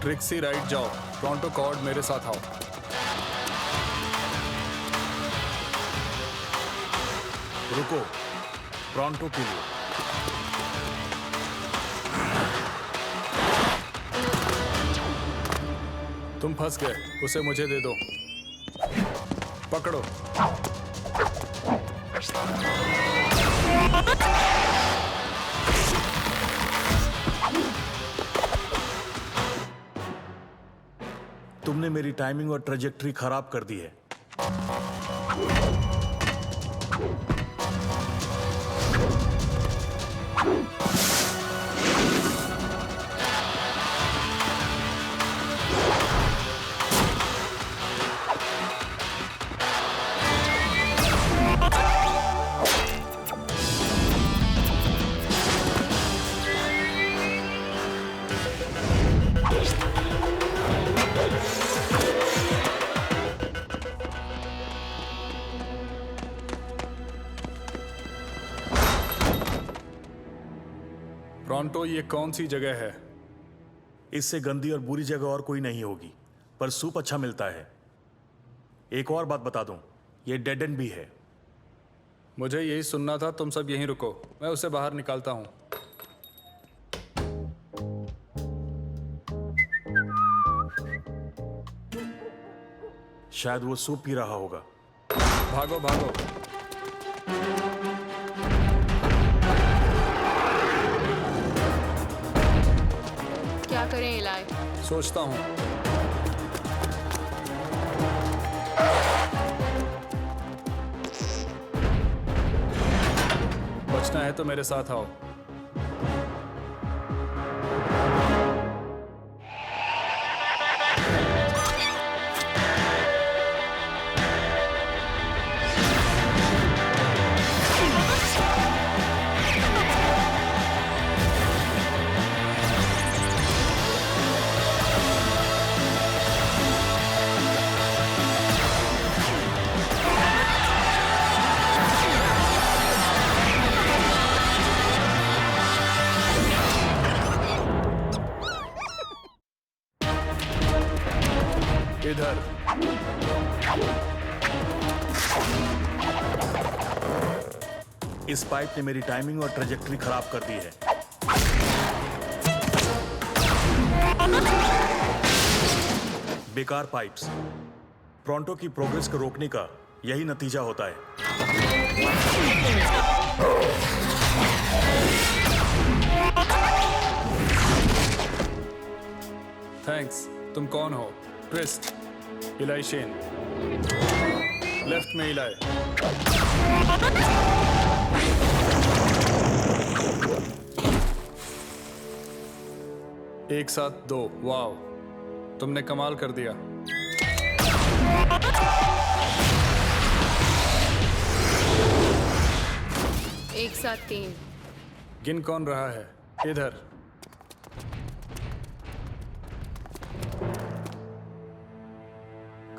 Trixie right जाओ, Toronto cord मेरे साथ आओ। रुको, टोरंटो के लिए। तुम फंस गए, उसे मुझे दे दो। पकड़ो। तुमने मेरी टाइमिंग और ट्रेजेक्ट्री खराब कर दी है। टोरंटो, ये कौन सी जगह है? इससे गंदी और बुरी जगह और कोई नहीं होगी, पर सूप अच्छा मिलता है। एक और बात बता दूं, ये डेड एंड भी है। मुझे यही सुनना था। तुम सब यहीं रुको, मैं उसे बाहर निकालता हूँ। शायद वो सूप पी रहा होगा। भागो भागो। क्या करें इलाई? सोचता हूँ। बचना है तो मेरे साथ आओ। इधर। इस पाइप ने मेरी टाइमिंग और ट्रेजेक्ट्री खराब कर दी है। बेकार पाइप्स। टोरंटो की प्रोग्रेस को रोकने का यही नतीजा होता है। थैंक्स। तुम कौन हो? ट्विस्ट। इलाई शेन। लेफ्ट में इलाई। एक साथ दो। वाव, तुमने कमाल कर दिया। एक साथ 3। गिन कौन रहा है? इधर।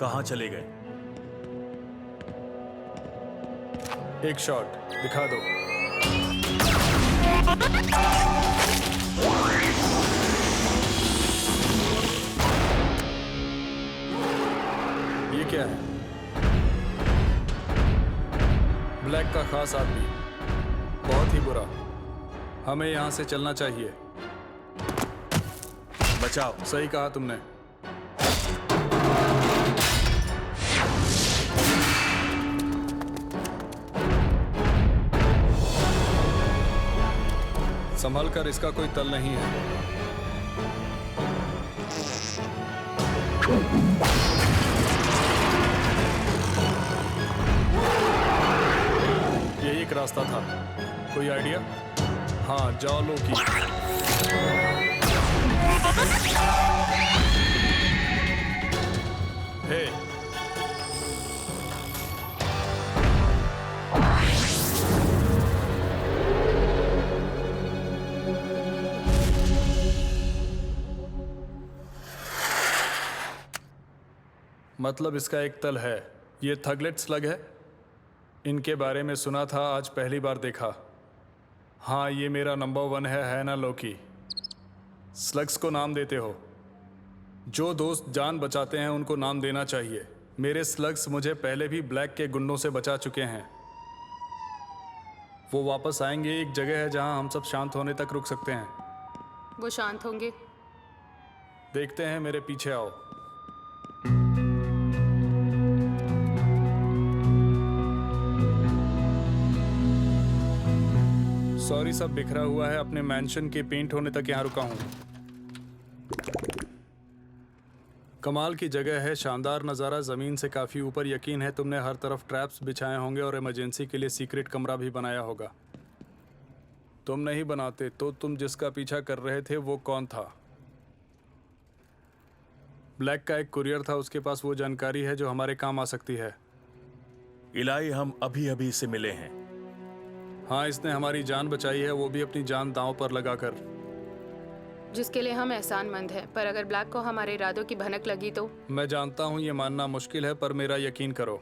कहां चले गए? एक शॉट दिखा दो। ये क्या है? ब्लैक का खास आदमी। बहुत ही बुरा। हमें यहां से चलना चाहिए। बचाओ। सही कहा तुमने। संभल कर, इसका कोई तल नहीं है। यही एक रास्ता था। कोई आइडिया? हाँ, जाओ लोकी। हे, मतलब इसका एक तल है। ये थगलेट स्लग है। इनके बारे में सुना था, आज पहली बार देखा। हाँ, ये मेरा नंबर 1 है ना लोकी? स्लग्स को नाम देते हो। जो दोस्त जान बचाते हैं उनको नाम देना चाहिए। मेरे स्लग्स मुझे पहले भी ब्लैक के गुंडों से बचा चुके हैं। वो वापस आएंगे। एक जगह है जहां हम सब शांत होने तक रुक सकते हैं। वो शांत होंगे? देखते हैं, मेरे पीछे आओ। सॉरी, सब बिखरा हुआ है। अपने मैंशन के पेंट होने तक यहाँ रुका हूँ। कमाल की जगह है, शानदार नज़ारा, ज़मीन से काफ़ी ऊपर। यकीन है तुमने हर तरफ ट्रैप्स बिछाए होंगे और इमरजेंसी के लिए सीक्रेट कमरा भी बनाया होगा। तुम नहीं बनाते तो तुम जिसका पीछा कर रहे थे वो कौन था? ब्लैक का एक कुरियर था, उसके पास वो जानकारी है जो हमारे काम आ सकती है। इलाई, हम अभी अभी से मिले हैं। हाँ, इसने हमारी जान बचाई है, वो भी अपनी जान दांव पर लगाकर। जिसके लिए हम एहसानमंद हैं, पर अगर ब्लैक को हमारे इरादों की भनक लगी तो? मैं जानता हूँ ये मानना मुश्किल है, पर मेरा यकीन करो।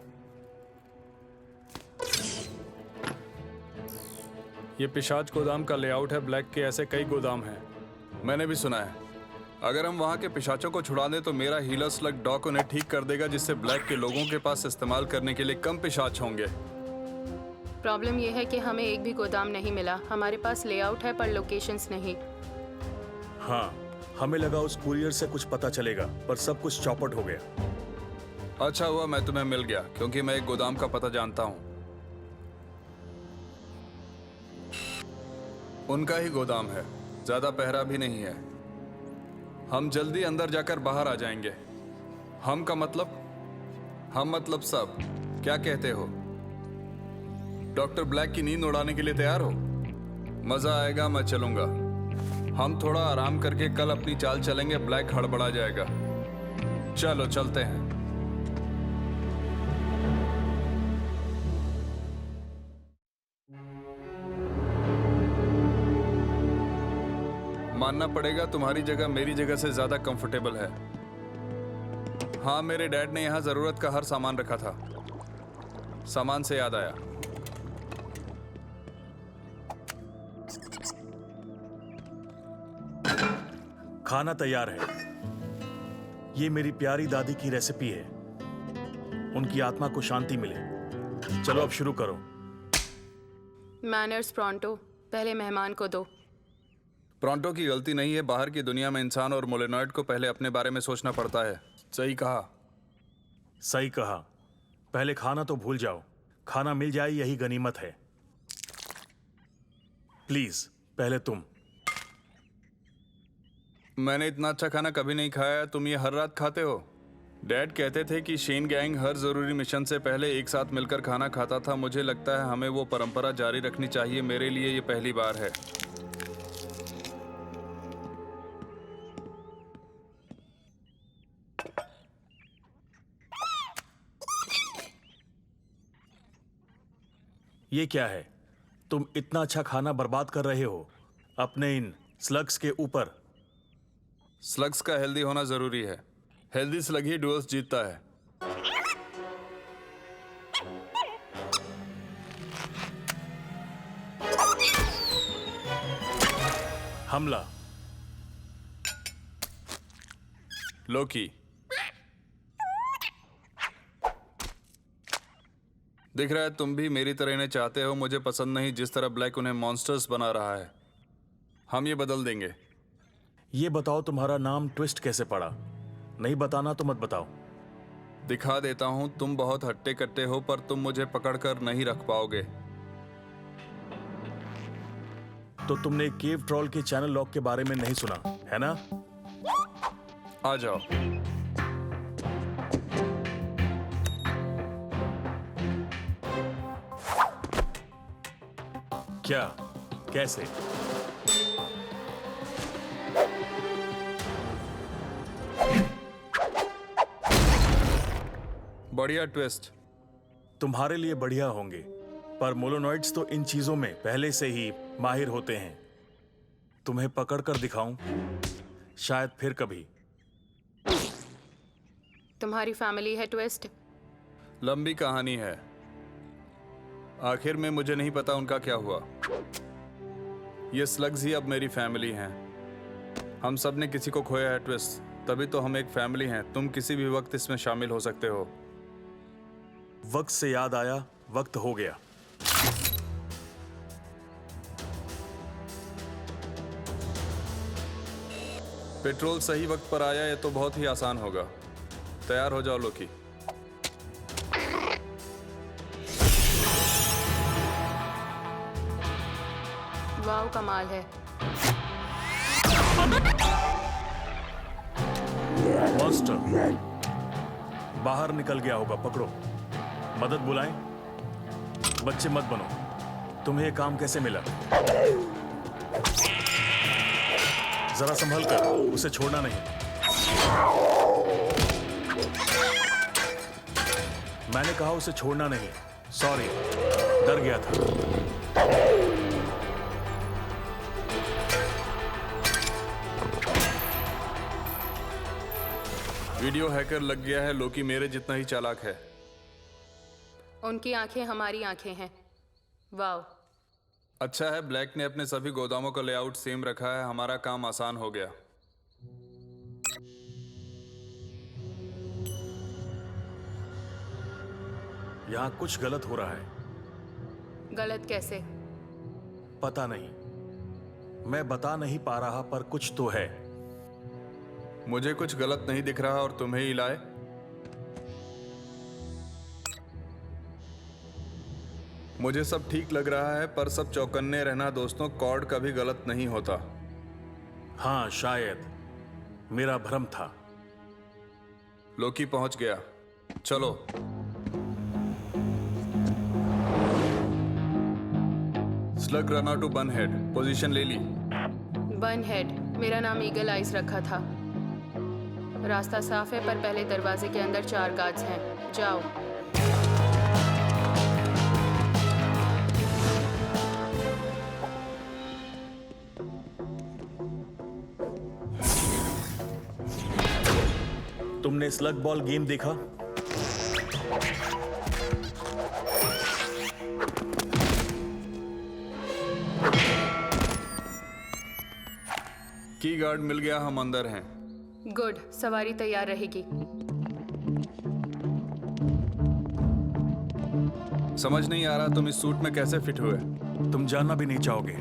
ये पिशाच गोदाम का लेआउट है। ब्लैक के ऐसे कई गोदाम हैं। मैंने भी सुना है अगर हम वहाँ के पिशाचों को छुड़ा दें तो मेरा हीलर स्लग डॉक उन्हें ठीक कर देगा, जिससे ब्लैक के लोगों के पास इस्तेमाल करने के लिए कम पिशाच होंगे। प्रॉब्लम यह है कि हमें एक भी गोदाम नहीं मिला। हमारे पास लेआउट है पर लोकेशंस नहीं। हाँ, हमें लगा उस कुरियर से कुछ पता चलेगा, पर सब कुछ चौपट हो गया। अच्छा हुआ मैं तुम्हें मिल गया, क्योंकि मैं एक गोदाम का पता जानता हूँ। उनका ही गोदाम है, ज्यादा पहरा भी नहीं है। हम जल्दी अंदर जाकर बाहर आ जाएंगे। हम का मतलब? हम मतलब सब। क्या कहते हो? डॉक्टर ब्लैक की नींद उड़ाने के लिए तैयार हो? मजा आएगा, मैं चलूंगा। हम थोड़ा आराम करके कल अपनी चाल चलेंगे। ब्लैक हड़बड़ा जाएगा। चलो चलते हैं। मानना पड़ेगा तुम्हारी जगह मेरी जगह से ज्यादा कंफर्टेबल है। हाँ, मेरे डैड ने यहां जरूरत का हर सामान रखा था। सामान से याद आया, खाना तैयार है। ये मेरी प्यारी दादी की रेसिपी है। उनकी आत्मा को शांति मिले। चलो अब शुरू करो। मैनर्स प्रोंटो, पहले मेहमान को दो। प्रोंटो की गलती नहीं है। बाहर की दुनिया में इंसान और मोलेनॉइड को पहले अपने बारे में सोचना पड़ता है। सही कहा। सही कहा। पहले खाना तो भूल जाओ। खाना मिल जाए यही गनीमत है। प्लीज पहले तुम। मैंने इतना अच्छा खाना कभी नहीं खाया। तुम ये हर रात खाते हो? डैड कहते थे कि शेन गैंग हर जरूरी मिशन से पहले एक साथ मिलकर खाना खाता था। मुझे लगता है हमें वो परंपरा जारी रखनी चाहिए। मेरे लिए ये पहली बार है। ये क्या है? तुम इतना अच्छा खाना बर्बाद कर रहे हो अपने इन स्लग्स के ऊपर। स्लग्स का हेल्दी होना जरूरी है। हेल्दी स्लग ही डुअल्स जीतता है। हमला। लोकी, दिख रहा है तुम भी मेरी तरह इन्हें चाहते हो। मुझे पसंद नहीं जिस तरह ब्लैक उन्हें मॉन्स्टर्स बना रहा है। हम ये बदल देंगे। ये बताओ तुम्हारा नाम ट्विस्ट कैसे पड़ा? नहीं बताना तो मत बताओ। दिखा देता हूं। तुम बहुत हट्टे कट्टे हो, पर तुम मुझे पकड़कर नहीं रख पाओगे। तो तुमने केव ट्रॉल के चैनल लॉक के बारे में नहीं सुना है ना? आ जाओ। क्या? कैसे? बढ़िया ट्विस्ट। तुम्हारे लिए बढ़िया होंगे, पर मोलोनॉइड्स तो इन चीजों में पहले से ही माहिर होते हैं। तुम्हें पकड़कर दिखाऊं? शायद फिर कभी। तुम्हारी फैमिली है ट्विस्ट? लंबी कहानी है। आखिर में मुझे नहीं पता उनका क्या हुआ। ये स्लग्स ही अब मेरी फैमिली हैं। हम सब ने किसी को खोया है ट्विस्ट, तभी तो हम एक फैमिली हैं। तुम किसी भी वक्त इसमें शामिल हो सकते हो। वक्त से याद आया, वक्त हो गया। पेट्रोल सही वक्त पर आया, ये तो बहुत ही आसान होगा। तैयार हो जाओ लोकी। वाह, कमाल है। मॉन्स्टर बाहर निकल गया होगा, पकड़ो। मदद बुलाएं? बच्चे मत बनो। तुम्हें ये काम कैसे मिला? जरा संभल कर, उसे छोड़ना नहीं। मैंने कहा उसे छोड़ना नहीं। सॉरी, डर गया था। वीडियो हैकर लग गया है। लोकी मेरे जितना ही चालाक है। उनकी आंखें हमारी आंखें हैं। वाह, अच्छा है ब्लैक ने अपने सभी गोदामों का लेआउट सेम रखा है। हमारा काम आसान हो गया। यहां कुछ गलत हो रहा है। गलत कैसे? पता नहीं, मैं बता नहीं पा रहा, पर कुछ तो है। मुझे कुछ गलत नहीं दिख रहा और तुम्हें ही लाए। मुझे सब ठीक लग रहा है, पर सब चौकन्ने रहना दोस्तों। कॉर्ड कभी गलत नहीं होता। हाँ, शायद मेरा भ्रम था। लोकी पहुंच गया। चलो। स्लग रन आउट टू बन हेड। पोजीशन ले ली। बन हेड, मेरा नाम ईगल आइज रखा था। रास्ता साफ है, पर पहले दरवाजे के अंदर 4 गार्ड्स हैं। जाओ। तुमने स्लग बॉल गेम देखा? की गार्ड मिल गया, हम अंदर हैं। गुड, सवारी तैयार रहेगी। समझ नहीं आ रहा तुम इस सूट में कैसे फिट हुए। तुम जानना भी नहीं चाहोगे।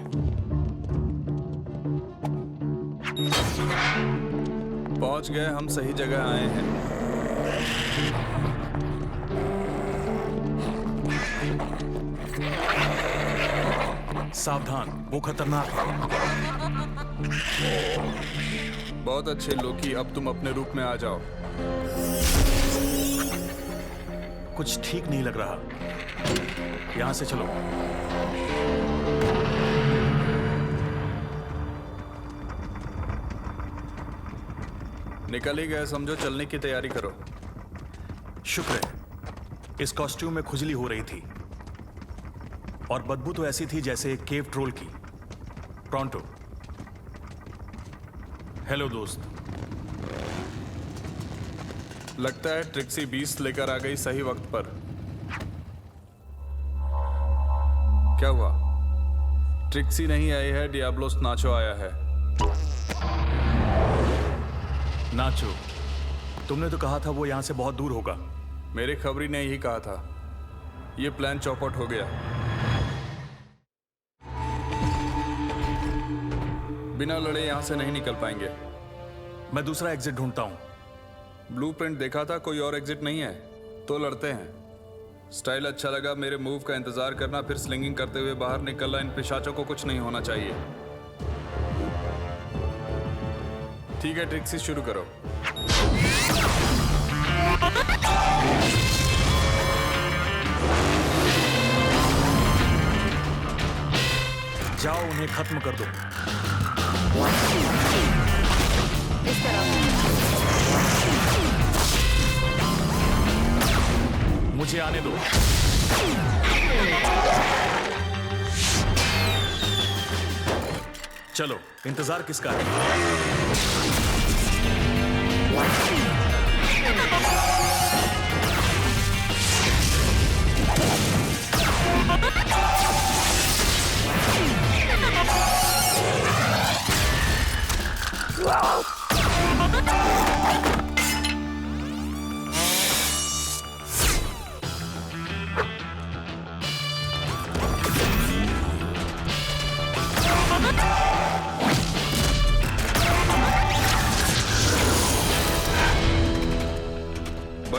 पहुंच गए, हम सही जगह आए हैं। सावधान, वो खतरनाक है। बहुत अच्छे लोकी, अब तुम अपने रूप में आ जाओ। कुछ ठीक नहीं लग रहा। यहां से चलो। निकल ही गए समझो। चलने की तैयारी करो। शुक्र है इस कॉस्ट्यूम में खुजली हो रही थी, और बदबू तो ऐसी थी जैसे एक केव ट्रोल की। प्रॉन्टो। हेलो दोस्त। लगता है ट्रिक्सी 20 लेकर आ गई सही वक्त पर। क्या हुआ? ट्रिक्सी नहीं आई है, डियाब्लोस नाचो आया है। नाचो? तुमने तो कहा था वो यहां से बहुत दूर होगा। मेरे खबरी ने यही कहा था। ये प्लान चौपट हो गया। बिना लड़े यहां से नहीं निकल पाएंगे। मैं दूसरा एग्जिट ढूंढता हूं। ब्लूप्रिंट देखा था, कोई और एग्जिट नहीं है तो लड़ते हैं। स्टाइल अच्छा लगा। मेरे मूव का इंतजार करना, फिर स्लिंगिंग करते हुए बाहर निकलना। इन पिशाचों को कुछ नहीं होना चाहिए। ठीक है ट्रिक्सी, शुरू करो। जाओ, उन्हें खत्म कर दो। इस तरह। मुझे आने दो। चलो, इंतजार किसका है?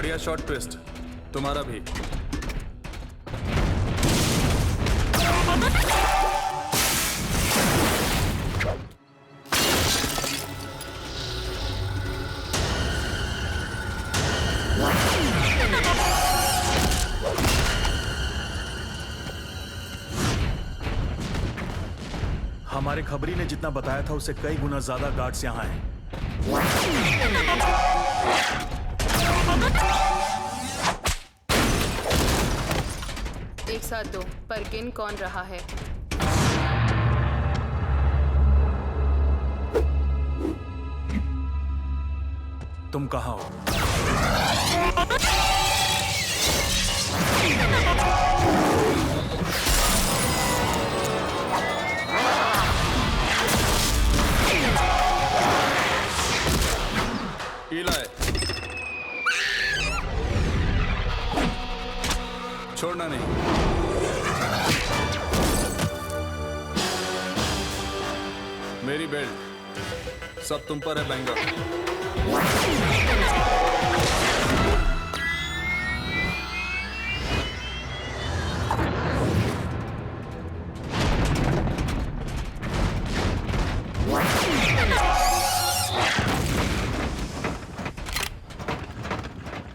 बढ़िया शॉट ट्विस्ट, तुम्हारा भी। हमारे खबरी ने जितना बताया था उससे कई गुना ज्यादा गार्ड्स यहाँ हैं। एक साथ दो, पर गिन कौन रहा है? तुम कहाँ हो? इलाय, छोड़ना नहीं। मेरी बेल्ट, सब तुम पर है बैंगर।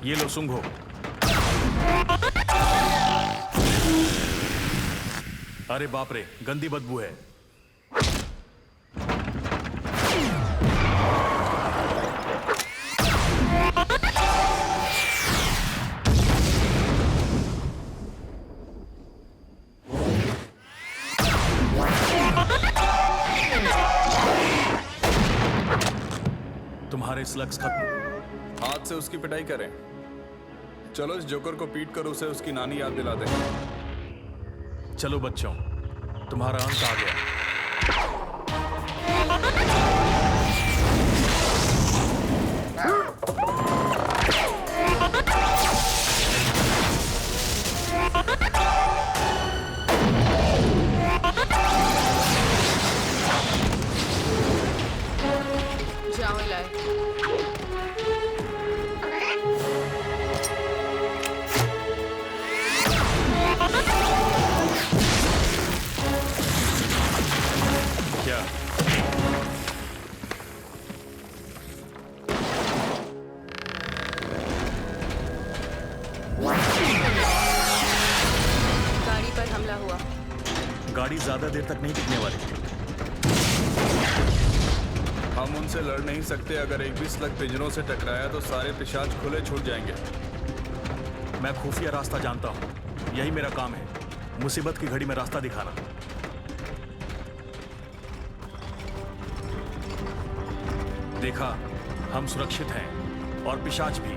ये लो सुंघो। अरे बाप रे, गंदी बदबू है। तुम्हारे स्लग्स खत्म। हाथ से उसकी पिटाई करें। चलो इस जोकर को पीट कर उसे उसकी नानी याद दिला दें। चलो बच्चों, तुम्हारा अंत आ गया। जाओ इलाय। क्या? गाड़ी पर हमला हुआ। गाड़ी ज्यादा देर तक नहीं टिकने वाली। हम उनसे लड़ नहीं सकते। अगर एक भी स्लग पिंजरों से टकराया तो सारे पिशाच खुले छूट जाएंगे। मैं खुफिया रास्ता जानता हूँ, यही मेरा काम है, मुसीबत की घड़ी में रास्ता दिखाना। देखा, हम सुरक्षित हैं और पिशाच भी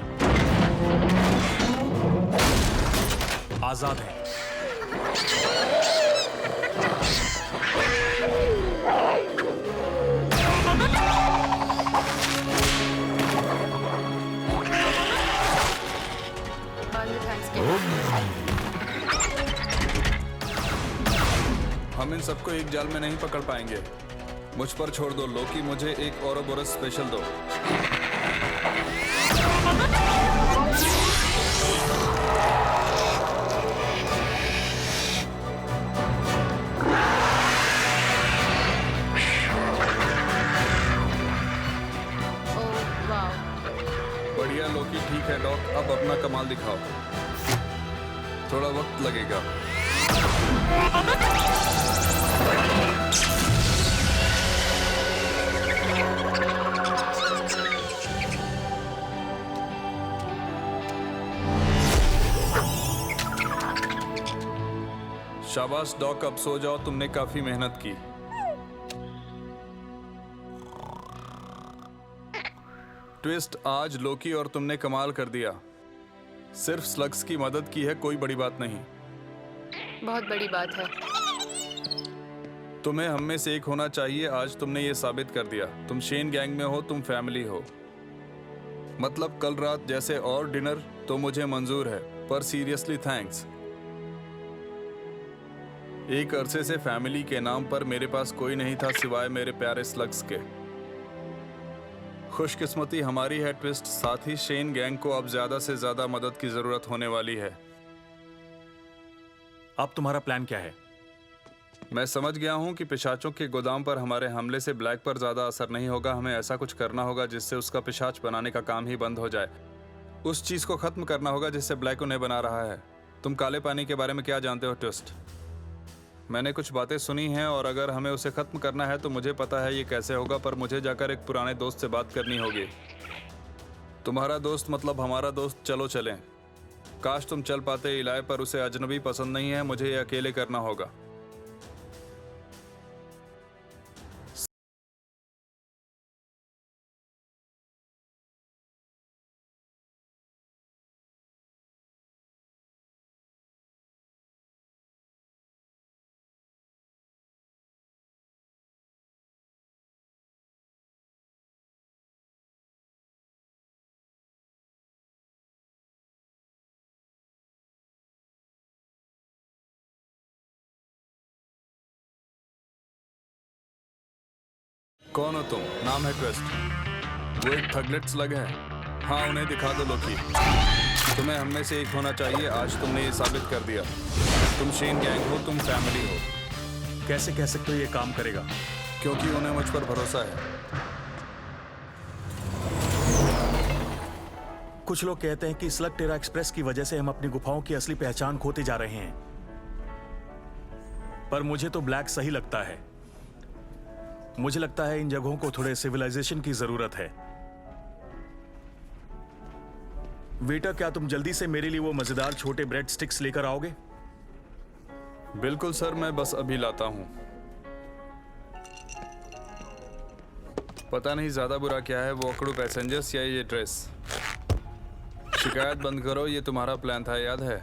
आजाद हैं। बाद में थैंक्स के। हम इन सबको एक जाल में नहीं पकड़ पाएंगे। मुझ पर छोड़ दो लोकी, मुझे एक ओरोबोरस स्पेशल दो। ओह वाह, बढ़िया लोकी, ठीक है डॉक, अब अपना कमाल दिखाओ। थोड़ा वक्त लगेगा। शाबाश डॉक, अब सो जाओ, तुमने काफी मेहनत की। ट्विस्ट, आज लोकी और तुमने कमाल कर दिया। सिर्फ स्लग्स की मदद की है, कोई बड़ी बात नहीं। बहुत बड़ी बात है। तुम्हें हम में से एक होना चाहिए। आज तुमने ये साबित कर दिया। तुम शेन गैंग में हो, तुम फैमिली हो। मतलब कल रात जैसे और डिनर तो मुझे मंजूर है, पर सीरियसली थैंक्स। एक अरसे से फैमिली के नाम पर मेरे पास कोई नहीं था सिवाय मेरे प्यारे स्लग्स के। खुशकिस्मती हमारी है ट्विस्ट, साथ ही शेन गैंग को अब ज्यादा से ज्यादा मदद की जरूरत होने वाली है। अब तुम्हारा प्लान क्या है? मैं समझ गया हूँ कि पिशाचों के गोदाम पर हमारे हमले से ब्लैक पर ज्यादा असर नहीं होगा। हमें ऐसा कुछ करना होगा जिससे उसका पिशाच बनाने का काम ही बंद हो जाए। उस चीज को खत्म करना होगा जिससे ब्लैक उन्हें बना रहा है। तुम काले पानी के बारे में क्या जानते हो ट्विस्ट? मैंने कुछ बातें सुनी हैं और अगर हमें उसे खत्म करना है तो मुझे पता है ये कैसे होगा, पर मुझे जाकर एक पुराने दोस्त से बात करनी होगी। तुम्हारा दोस्त मतलब हमारा दोस्त। चलो चलें। काश तुम चल पाते इलाय, पर उसे अजनबी पसंद नहीं है। मुझे ये अकेले करना होगा। कौन हो तुम? नाम है ट्विस्ट। वो एक थगलेट स्लग है। हाँ, उन्हें दिखा दो लोकी। तुम्हें हम में से एक होना चाहिए। आज तुमने ये साबित कर दिया। तुम शेन गैंग हो, तुम फैमिली हो। कैसे कह सकते हो ये काम करेगा? क्योंकि उन्हें मुझ पर भरोसा है। कुछ लोग कहते हैं कि स्लग टेरा एक्सप्रेस की वजह से हम अपनी गुफाओं की असली पहचान खोते जा रहे हैं, पर मुझे तो ब्लैक सही लगता है। मुझे लगता है इन जगहों को थोड़े सिविलाइजेशन की जरूरत है। वेटर, क्या तुम जल्दी से मेरे लिए वो मजेदार छोटे ब्रेड स्टिक्स लेकर आओगे? बिल्कुल सर, मैं बस अभी लाता हूँ। पता नहीं ज्यादा बुरा क्या है, वो अकड़ू पैसेंजर्स या ये ड्रेस। शिकायत बंद करो, ये तुम्हारा प्लान था, याद है?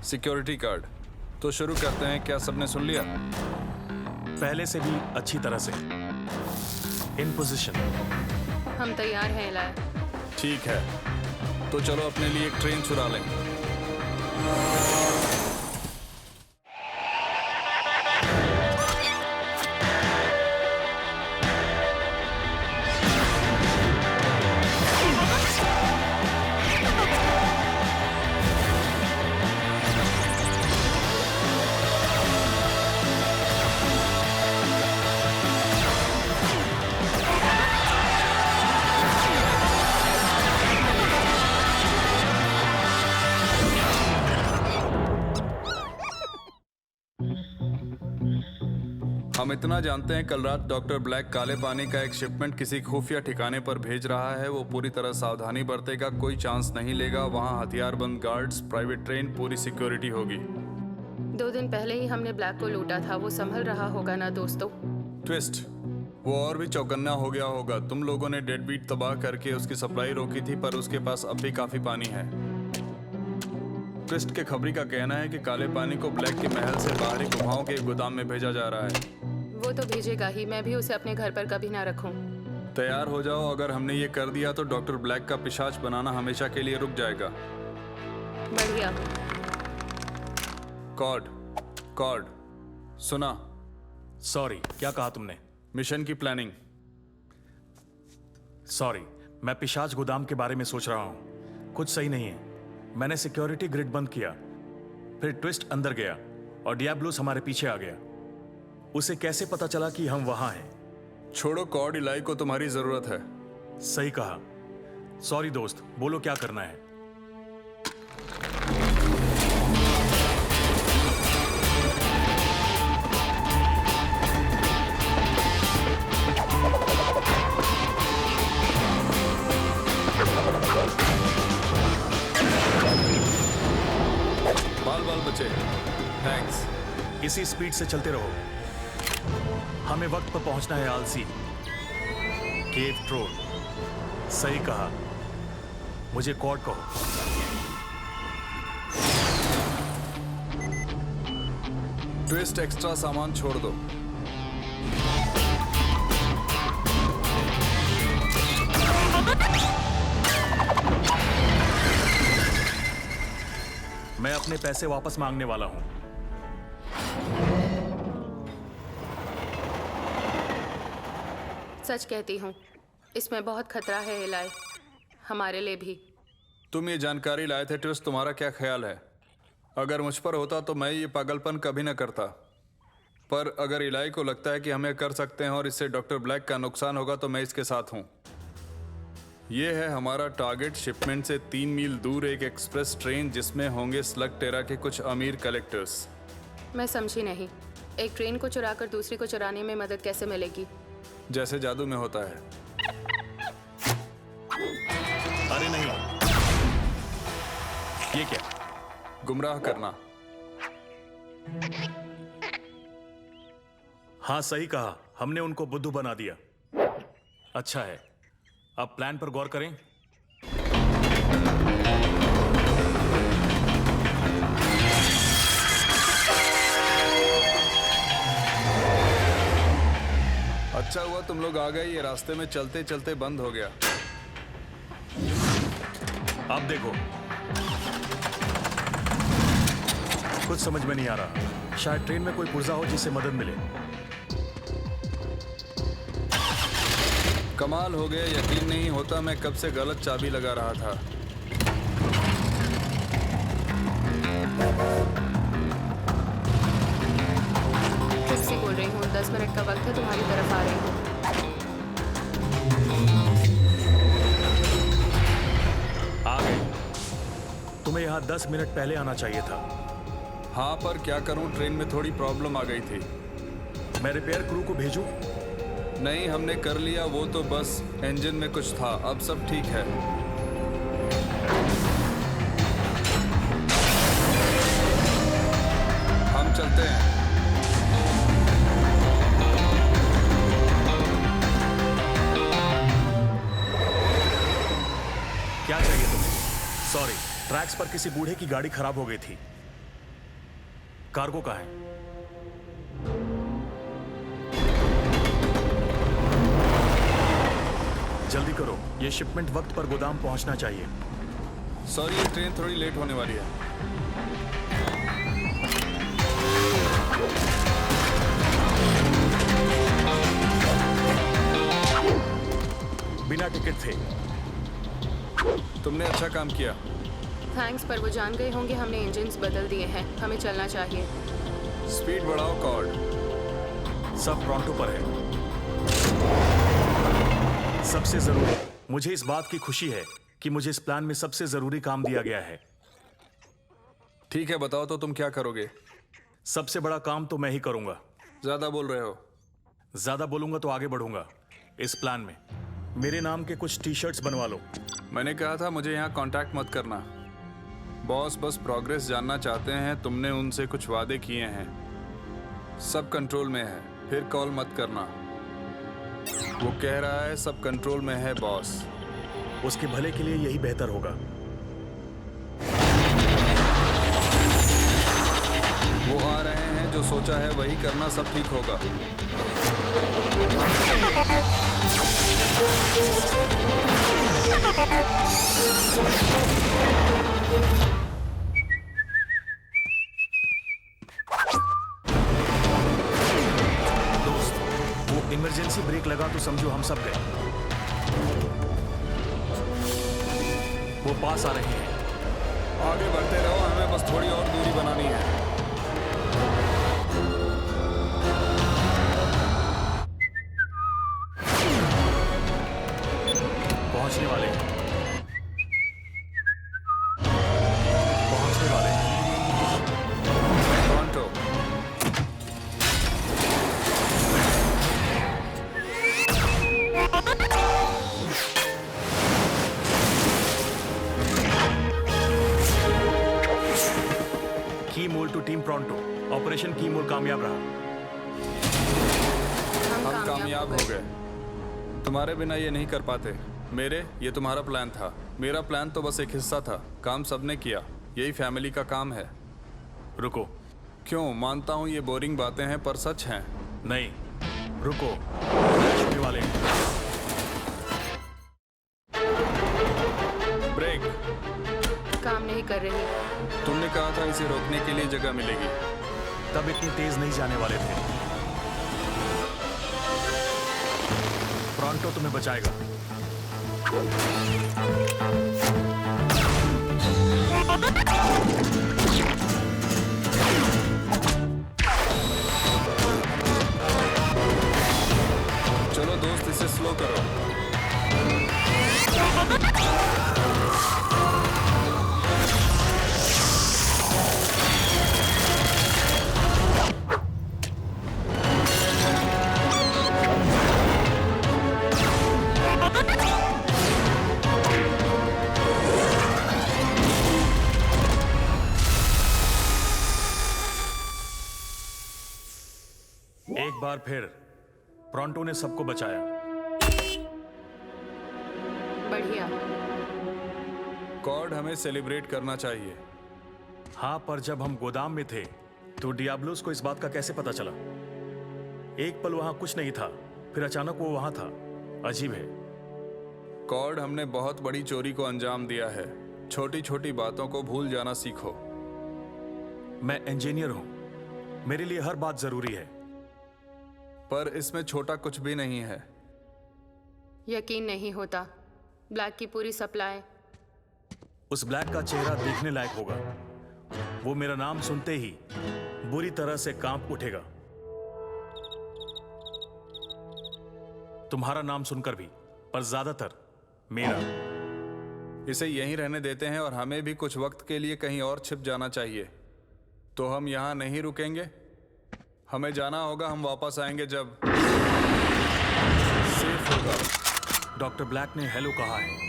Security guard. तो शुरू करते हैं। क्या सबने सुन लिया? पहले से भी अच्छी तरह से। इन पोजीशन। हम तैयार हैं इलाय। ठीक है, तो चलो अपने लिए एक ट्रेन चुरा लें। हम इतना जानते हैं, कल रात डॉक्टर ब्लैक काले पानी का एक शिपमेंट किसी खुफिया ठिकाने पर भेज रहा है। वो पूरी तरह सावधानी बरतेगा, कोई चांस नहीं लेगा। वहाँ हथियारबंद गार्ड्स, प्राइवेट ट्रेन, पूरी सिक्योरिटी होगी। 2 दिन पहले ही हमने ब्लैक को लूटा था। वो संभल रहा होगा ना दोस्तों? ट्विस्ट, वो और भी चौकन्ना हो गया होगा। तुम लोगों ने डेड बीट तबाह करके उसकी सप्लाई रोकी थी, पर उसके पास अब भी काफी पानी है। ट्विस्ट के खबरी का कहना है कि काले पानी को ब्लैक के महल से बाहरी गुफाओं के एक गोदाम में भेजा जा रहा है। वो तो भेजेगा ही। मैं भी उसे अपने घर पर कभी ना रखूं। तैयार हो जाओ। अगर हमने ये कर दिया तो डॉक्टर ब्लैक का पिशाच बनाना हमेशा के लिए रुक जाएगा। बढ़िया। कॉर्ड, सुना? सॉरी, क्या कहा तुमने? मिशन की प्लानिंग। सॉरी, मैं पिशाच गोदाम के बारे में सोच रहा हूं। कुछ सही नहीं है। मैंने सिक्योरिटी ग्रिड बंद किया, फिर ट्विस्ट अंदर गया और डियाब्लोस हमारे पीछे आ गया। उसे कैसे पता चला कि हम वहां हैं? छोड़ो कॉर्ड, इलाई को तुम्हारी जरूरत है। सही कहा। सॉरी दोस्त, बोलो क्या करना है? बाल बचे। थैंक्स। इसी स्पीड से चलते रहो। हमें वक्त पर पहुंचना है आलसी। केव ट्रोल। सही कहा। मुझे कॉर्ड कहो। ट्विस्ट, एक्स्ट्रा सामान छोड़ दो। मैं अपने पैसे वापस मांगने वाला हूं। सच कहती हूँ। इसमें बहुत खतरा है इलाई, हमारे लिए भी। तुम ये जानकारी लाए थे ट्विस्ट, तुम्हारा क्या ख्याल है? अगर मुझ पर होता तो मैं ये पागलपन कभी न करता, पर अगर इलाई को लगता है कि हम ये कर सकते हैं और इससे डॉक्टर ब्लैक का नुकसान होगा तो मैं इसके साथ हूँ। ये है हमारा टारगेट, शिपमेंट से 3 मील दूर एक एक्सप्रेस ट्रेन जिसमें होंगे स्लग टेरा के कुछ अमीर कलेक्टर्स। मैं समझी नहीं, एक ट्रेन को चुराकर दूसरी को चुराने में मदद कैसे मिलेगी? जैसे जादू में होता है। अरे नहीं, ये क्या? गुमराह करना। हाँ सही कहा, हमने उनको बुद्धू बना दिया। अच्छा है, अब प्लान पर गौर करें। अच्छा हुआ तुम लोग आ गए, ये रास्ते में चलते चलते बंद हो गया। अब देखो, कुछ समझ में नहीं आ रहा। शायद ट्रेन में कोई पुर्जा हो जिससे मदद मिले। कमाल हो गया, यकीन नहीं होता मैं कब से गलत चाबी लगा रहा था। ट्रिक्सी बोल रही हूँ, 10 मिनट का वक्त है, तुम्हारी तरफ आ रही हूँ। आ गए। तुम्हें यहाँ 10 मिनट पहले आना चाहिए था। हाँ पर क्या करूं, ट्रेन में थोड़ी प्रॉब्लम आ गई थी। मैं रिपेयर क्रू को भेजूं? नहीं, हमने कर लिया, वो तो बस इंजन में कुछ था, अब सब ठीक है। हम चलते हैं। क्या चाहिए तुम्हें? सॉरी, ट्रैक्स पर किसी बूढ़े की गाड़ी खराब हो गई थी। कार्गो कहाँ है? जल्दी करो, ये शिपमेंट वक्त पर गोदाम पहुंचना चाहिए। सॉरी, ये ट्रेन थोड़ी लेट होने वाली है। बिना टिकट थे। तुमने अच्छा काम किया। थैंक्स, पर वो जान गए होंगे हमने इंजन्स बदल दिए हैं, हमें चलना चाहिए। स्पीड बढ़ाओ कॉर्ड। सब टोरंटो पर है। सबसे जरूरी, मुझे इस बात की खुशी है कि मुझे इस प्लान में सबसे जरूरी काम दिया गया है। ठीक है, बताओ तो तुम क्या करोगे? सबसे बड़ा काम तो मैं ही करूंगा। ज्यादा बोल रहे हो। ज्यादा बोलूंगा तो आगे बढ़ूंगा। इस प्लान में मेरे नाम के कुछ टी शर्ट्स बनवा लो। मैंने कहा था मुझे यहाँ कांटेक्ट मत करना। बॉस बस प्रोग्रेस जानना चाहते हैं, तुमने उनसे कुछ वादे किए हैं। सब कंट्रोल में है, फिर कॉल मत करना। वो कह रहा है सब कंट्रोल में है बॉस। उसके भले के लिए यही बेहतर होगा। वो आ रहे हैं, जो सोचा है वही करना, सब ठीक होगा। दोस्त, वो इमरजेंसी ब्रेक लगा तो समझो हम सब गए। वो पास आ रहे हैं। आगे बढ़ते रहो, हमें बस थोड़ी और दूरी बनानी है। पहुंचने वाले हैं। पहुंचने वाले हैं। टोरंटो। की मोल टू टीम टोरंटो। ऑपरेशन की मोल कामयाब रहा। हम कामयाब हो गए। तुम्हारे बिना ये नहीं कर पाते। ये तुम्हारा प्लान था। मेरा प्लान तो बस एक हिस्सा था। काम सबने किया, यही फैमिली का काम है। रुको। क्यों? मानता हूँ ये बोरिंग बातें हैं पर सच हैं। नहीं, रुको, क्रैश होने वाले हैं। ब्रेक। काम नहीं कर रही। तुमने कहा था इसे रोकने के लिए जगह मिलेगी। तब इतनी तेज नहीं जाने वाले थे। टोरंटो तुम्हें बचाएगा। चलो दोस्त, इसे स्लो करो। एक बार फिर प्रोंटो ने सबको बचाया। बढ़िया। कॉर्ड, हमें सेलिब्रेट करना चाहिए। हाँ, पर जब हम गोदाम में थे तो डियाब्लोस को इस बात का कैसे पता चला? एक पल वहां कुछ नहीं था, फिर अचानक वो वहां था। अजीब है। कॉर्ड, हमने बहुत बड़ी चोरी को अंजाम दिया है। छोटी छोटी बातों को भूल जाना सीखो। मैं इंजीनियर हूं, मेरे लिए हर बात जरूरी है। पर इसमें छोटा कुछ भी नहीं है। यकीन नहीं होता। ब्लैक की पूरी सप्लाई। उस ब्लैक का चेहरा देखने लायक होगा। वो मेरा नाम सुनते ही बुरी तरह से कांप उठेगा। तुम्हारा नाम सुनकर भी, पर ज्यादातर मेरा। इसे यहीं रहने देते हैं और हमें भी कुछ वक्त के लिए कहीं और छिप जाना चाहिए। तो हम यहां नहीं रुकेंगे। हमें जाना होगा। हम वापस आएंगे जब सेफ होगा। डॉक्टर ब्लैक ने हेलो कहा है।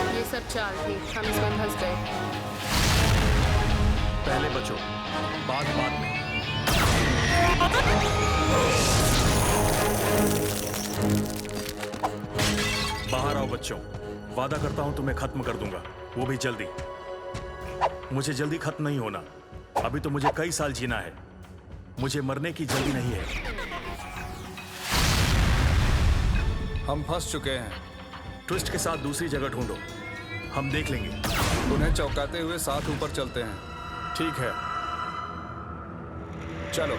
ये सब चाल थी, हम इसमें फंस गए। पहले बचो, बाद में। बाहर आओ बच्चों। वादा करता हूं तुम्हें खत्म कर दूंगा, वो भी जल्दी। मुझे जल्दी खत्म नहीं होना। अभी तो मुझे कई साल जीना है। मुझे मरने की जल्दी नहीं है। हम फंस चुके हैं। ट्विस्ट के साथ दूसरी जगह ढूंढो, हम देख लेंगे। उन्हें चौंकाते हुए साथ ऊपर चलते हैं। ठीक है, चलो।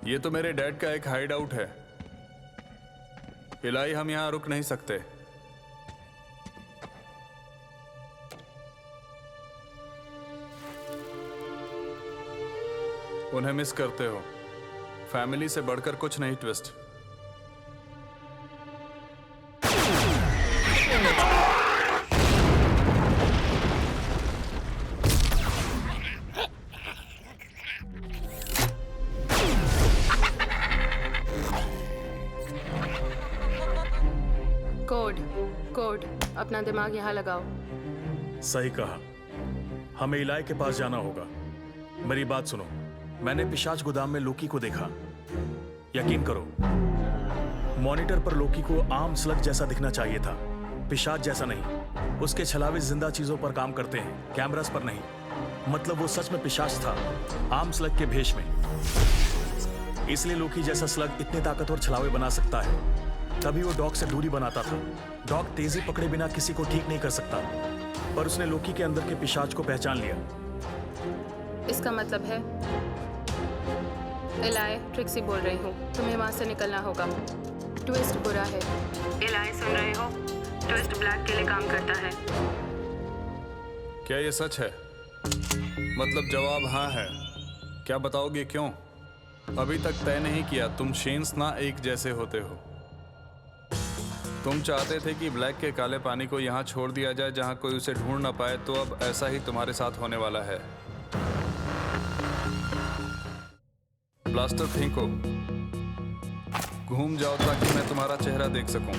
ये तो मेरे डैड का एक हाइड आउट है। इलाई, हम यहां रुक नहीं सकते। उन्हें मिस करते हो। फैमिली से बढ़कर कुछ नहीं ट्विस्ट। कोड, अपना दिमाग यहाँ लगाओ। सही कहा। हमें इलाई के पास जाना होगा। मेरी बात सुनो, मैंने पिशाच गोदाम में लोकी को देखा। यकीन करो, मॉनिटर पर लोकी को आम स्लग जैसा दिखना चाहिए था, पिशाच जैसा नहीं। उसके छलावे जिंदा चीजों पर काम करते हैं, कैमरास पर नहीं। मतलब वो सच में पिशाच था, आम स्लग के भेष में। इसलिए लोकी जैसा स्लग इतने ताकतवर छलावे बना सकता है। तभी वो डॉग से दूरी बनाता था। डॉग तेजी पकड़े बिना किसी को ठीक नहीं कर सकता, पर उसने लोकी के अंदर के पिशाच को पहचान लिया। इसका मतलब है इलाई, ट्रिक्सी बोल रही हूँ, तुम्हें वहां से निकलना होगा। ट्विस्ट बुरा है। इलाई, सुन रहे हो? ट्विस्ट ब्लैक के लिए काम करता है। क्या ये सच है? मतलब जवाब हाँ है। क्या बताओगे क्यों? अभी तक तय नहीं किया। तुम शेन्स ना एक जैसे होते हो। तुम चाहते थे कि ब्लैक के काले पानी को यहाँ छोड़ दिया जाए जहाँ कोई उसे ढूंढ ना पाए, तो अब ऐसा ही तुम्हारे साथ होने वाला है। ब्लास्टर फेंको, घूम जाओ ताकि मैं तुम्हारा चेहरा देख सकूं।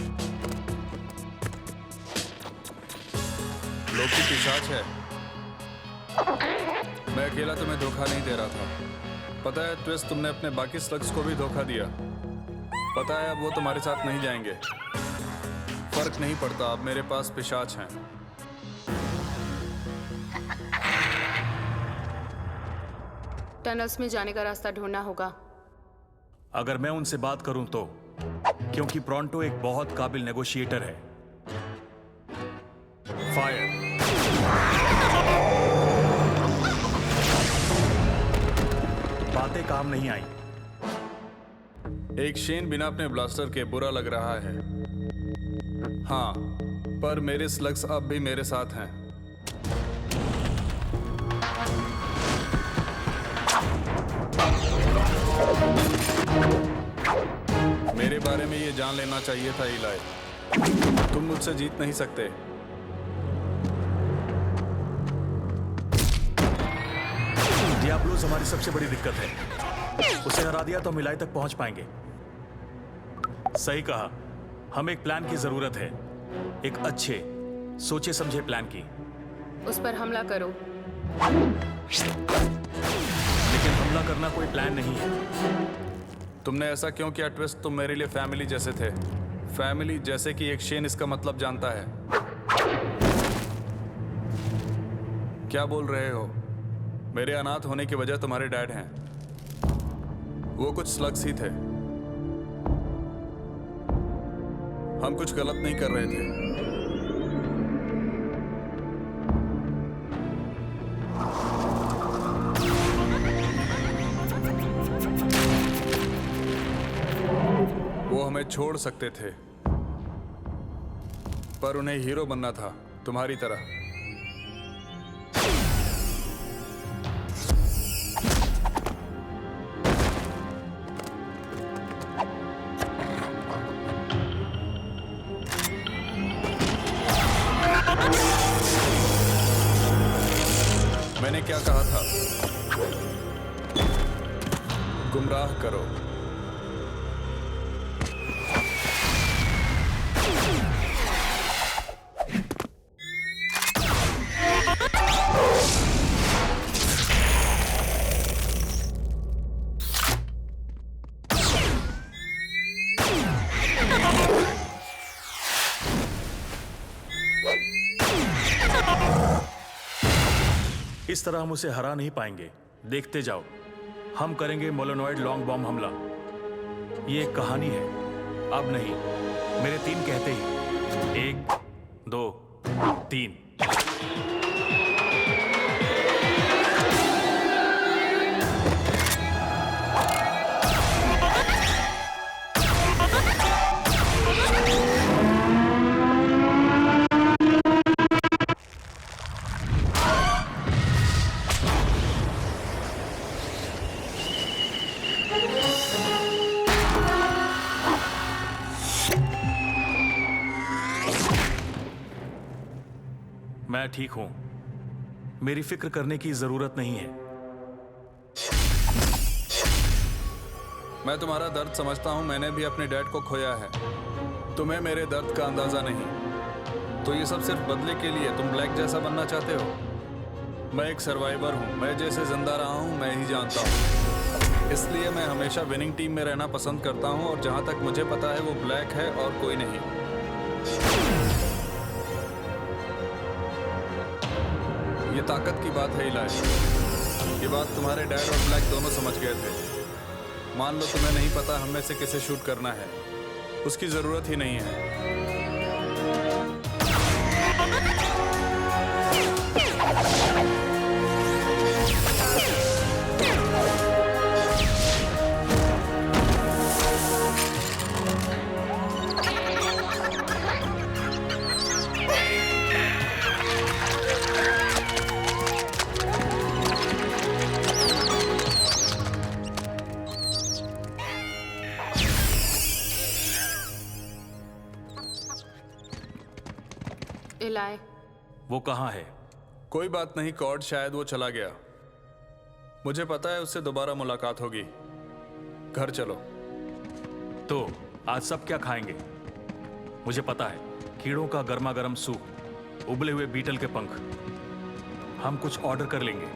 लोकी पिशाच है। मैं अकेला तुम्हें धोखा नहीं दे रहा था। पता है ट्विस्ट, तुमने अपने बाकी स्लग्स को भी धोखा दिया। पता है अब वो तुम्हारे साथ नहीं जाएंगे। फर्क नहीं पड़ता, अब मेरे पास पिशाच हैं। टनल्स में जाने का रास्ता ढूंढना होगा। अगर मैं उनसे बात करूं तो, क्योंकि प्रोंटो एक बहुत काबिल नेगोशिएटर है। फायर। बातें काम नहीं आई। एक शेन बिना अपने ब्लास्टर के बुरा लग रहा है। हाँ, पर मेरे स्लग्स अब भी मेरे साथ हैं। मेरे बारे में ये जान लेना चाहिए था इलाई। तुम मुझसे जीत नहीं सकते। डियाब्लोस हमारी सबसे बड़ी दिक्कत है। उसे हरा दिया तो हम इलाई तक पहुंच पाएंगे। सही कहा, हमें एक प्लान की जरूरत है। एक अच्छे सोचे समझे प्लान की। उस पर हमला करो। लेकिन हमला करना कोई प्लान नहीं है। तुमने ऐसा क्यों किया ट्विस्ट? तुम मेरे लिए फैमिली जैसे थे। फैमिली जैसे कि एक शेन इसका मतलब जानता है। क्या बोल रहे हो? मेरे अनाथ होने की वजह तुम्हारे डैड हैं। वो कुछ स्लग्स ही थे। हम कुछ गलत नहीं कर रहे थे। वो हमें छोड़ सकते थे, पर उन्हें हीरो बनना था, तुम्हारी तरह। मैंने क्या कहा था? गुमराह करो। इस तरह हम उसे हरा नहीं पाएंगे। देखते जाओ, हम करेंगे मोलोनॉइड लॉन्ग बॉम्ब हमला। ये एक कहानी है, अब नहीं। मेरे 3 कहते ही 1 2 3। मैं ठीक हूं। मेरी फिक्र करने की जरूरत नहीं है। मैं तुम्हारा दर्द समझता हूं। मैंने भी अपने डैड को खोया है। तुम्हें मेरे दर्द का अंदाजा नहीं। तो ये सब सिर्फ बदले के लिए? तुम ब्लैक जैसा बनना चाहते हो? मैं एक सर्वाइवर हूं। मैं जैसे जिंदा रहा हूं मैं ही जानता हूं। इसलिए मैं हमेशा विनिंग टीम में रहना पसंद करता हूं, और जहां तक मुझे पता है वो ब्लैक है और कोई नहीं। ये ताकत की बात है इलाई। ये बात तुम्हारे डैड और ब्लैक दोनों समझ गए थे। मान लो तुम्हें नहीं पता हम में से किसे शूट करना है, उसकी जरूरत ही नहीं है। वो कहाँ है? कोई बात नहीं कॉर्ड, शायद वो चला गया। मुझे पता है उससे दोबारा मुलाकात होगी। घर चलो। तो आज सब क्या खाएंगे? मुझे पता है, कीड़ों का गर्मा गर्म सूप, उबले हुए बीटल के पंख। हम कुछ ऑर्डर कर लेंगे।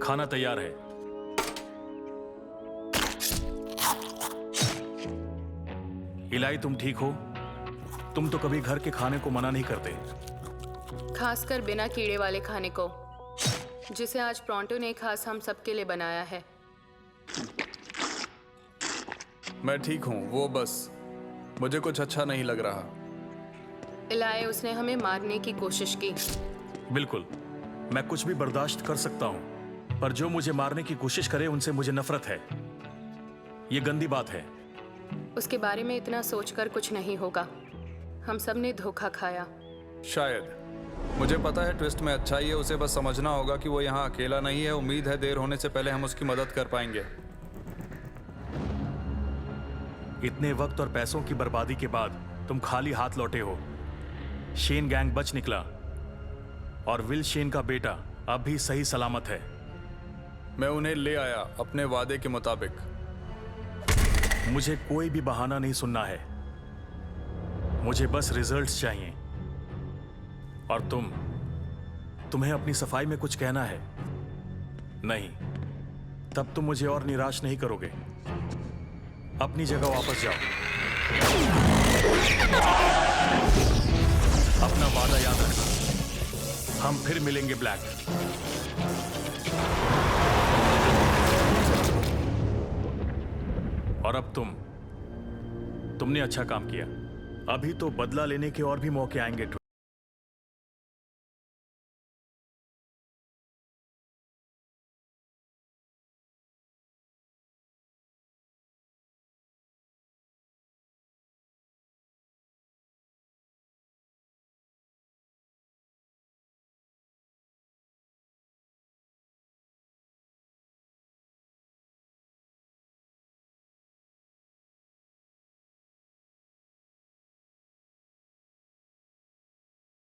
खाना तैयार है। इलाई, तुम ठीक हो? तुम तो कभी घर के खाने को मना नहीं करते। खासकर बिना कीड़े वाले खाने को, जिसे आज प्रॉन्टो ने खास हम सबके लिए बनाया है। मैं ठीक हूँ, वो बस मुझे कुछ अच्छा नहीं लग रहा। इलाय, उसने हमें मारने की कोशिश की। बिल्कुल, मैं कुछ भी बर्दाश्त कर सकता हूं, पर जो मुझे मारने की कोशिश करे उनसे मुझे नफरत है। ये गंदी बात है। उसके बारे में इतना सोचकर कुछ नहीं होगा। हम सब ने धोखा खाया। शायद। मुझे पता है ट्विस्ट में अच्छाई है, उसे बस समझना होगा कि वो यहाँ अकेला नहीं है। उम्मीद है देर होने से पहले हम उसकी मदद कर पाएंगे। इतने वक्त और पैसों की बर्बादी के बाद तुम खाली हाथ लौटे हो। शेन गैंग बच निकला और विल शेन का बेटा अब भी सही सलामत है। मैं उन्हें ले आया अपने वादे के मुताबिक। मुझे कोई भी बहाना नहीं सुनना है। मुझे बस रिजल्ट्स चाहिए। और तुम्हें अपनी सफाई में कुछ कहना है? नहीं, तब तुम मुझे और निराश नहीं करोगे। अपनी जगह वापस जाओ। अपना वादा याद रखना। हम फिर मिलेंगे ब्लैक। और अब तुमने अच्छा काम किया। अभी तो बदला लेने के और भी मौके आएंगे।